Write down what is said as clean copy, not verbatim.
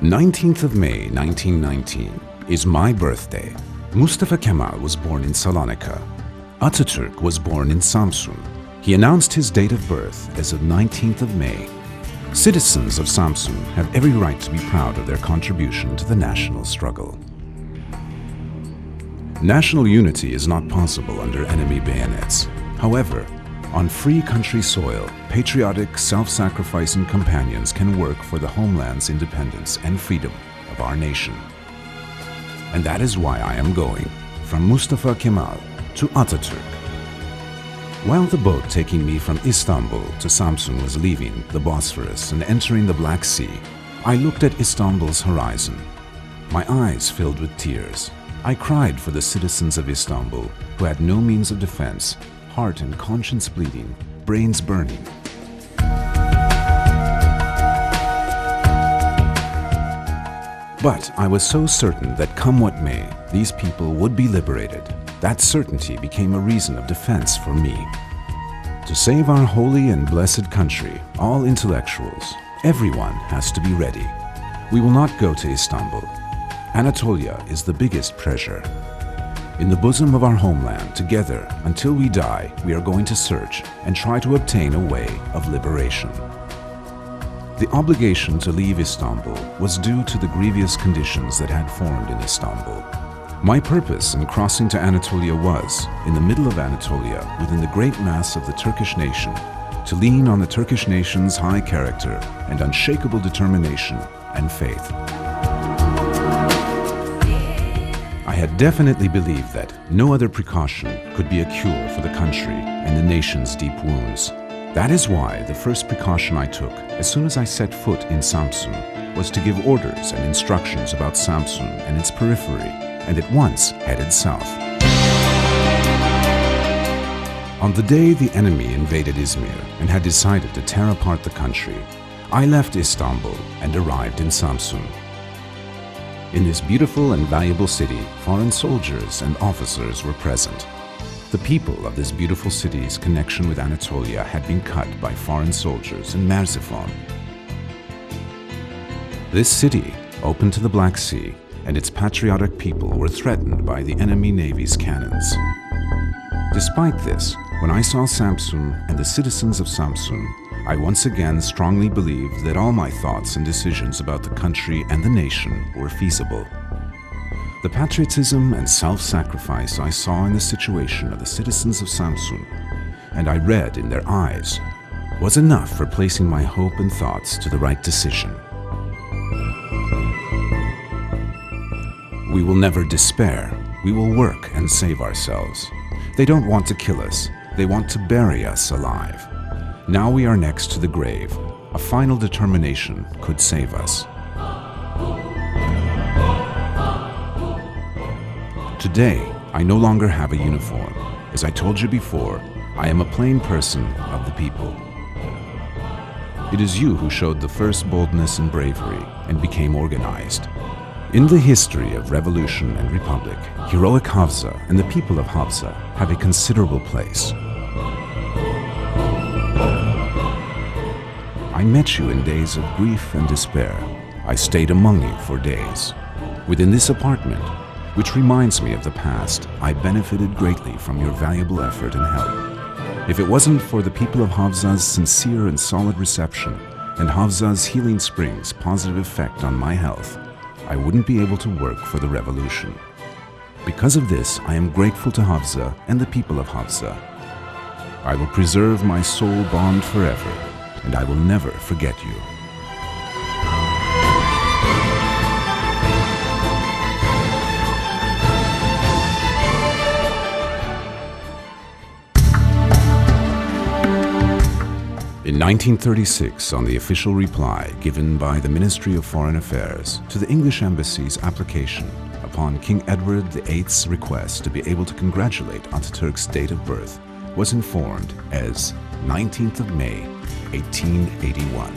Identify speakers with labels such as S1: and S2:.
S1: 19th of May 1919 is my birthday. Mustafa Kemal was born in Salonika. Atatürk was born in Samsun. He announced his date of birth as of 19th of May. Citizens of Samsun have every right to be proud of their contribution to the national struggle. National unity is not possible under enemy bayonets. However, on free country soil, patriotic, self-sacrificing companions can work for the homeland's independence and freedom of our nation. And that is why I am going from Mustafa Kemal to Atatürk. While the boat taking me from Istanbul to Samsun was leaving the Bosphorus and entering the Black Sea, I looked at Istanbul's horizon. My eyes filled with tears. I cried for the citizens of Istanbul who had no means of defense, heart and conscience bleeding, brains burning. But I was so certain that come what may, these people would be liberated. That certainty became a reason of defense for me. To save our holy and blessed country, all intellectuals, everyone has to be ready. We will not go to Istanbul. Anatolia is the biggest treasure. In the bosom of our homeland, together, until we die, we are going to search and try to obtain a way of liberation. The obligation to leave Istanbul was due to the grievous conditions that had formed in Istanbul. My purpose in crossing to Anatolia was, in the middle of Anatolia, within the great mass of the Turkish nation, to lean on the Turkish nation's high character and unshakable determination and faith. I had definitely believed that no other precaution could be a cure for the country and the nation's deep wounds. That is why the first precaution I took as soon as I set foot in Samsun was to give orders and instructions about Samsun and its periphery, and at once headed south. On the day the enemy invaded Izmir and had decided to tear apart the country, I left Istanbul and arrived in Samsun. In this beautiful and valuable city, foreign soldiers and officers were present. The people of this beautiful city's connection with Anatolia had been cut by foreign soldiers in Merzifon. This city, open to the Black Sea, and its patriotic people were threatened by the enemy navy's cannons. Despite this, when I saw Samsun and the citizens of Samsun, I once again strongly believed that all my thoughts and decisions about the country and the nation were feasible. The patriotism and self-sacrifice I saw in the situation of the citizens of Samsun, and I read in their eyes, was enough for placing my hope and thoughts to the right decision. We will never despair. We will work and save ourselves. They don't want to kill us. They want to bury us alive. Now we are next to the grave. A final determination could save us. Today, I no longer have a uniform. As I told you before, I am a plain person of the people. It is you who showed the first boldness and bravery and became organized. In the history of revolution and republic, heroic Hafsa and the people of Hafsa have a considerable place. I met you in days of grief and despair. I stayed among you for days. Within this apartment, which reminds me of the past, I benefited greatly from your valuable effort and help. If it wasn't for the people of Hafsa's sincere and solid reception and Hafsa's healing springs' positive effect on my health, I wouldn't be able to work for the revolution. Because of this, I am grateful to Hafsa and the people of Hafsa. I will preserve my soul bond forever, and I will never forget you. In 1936, on the official reply given by the Ministry of Foreign Affairs to the English Embassy's application upon King Edward VIII's request to be able to congratulate Atatürk's date of birth, was informed as 19th of May, 1881.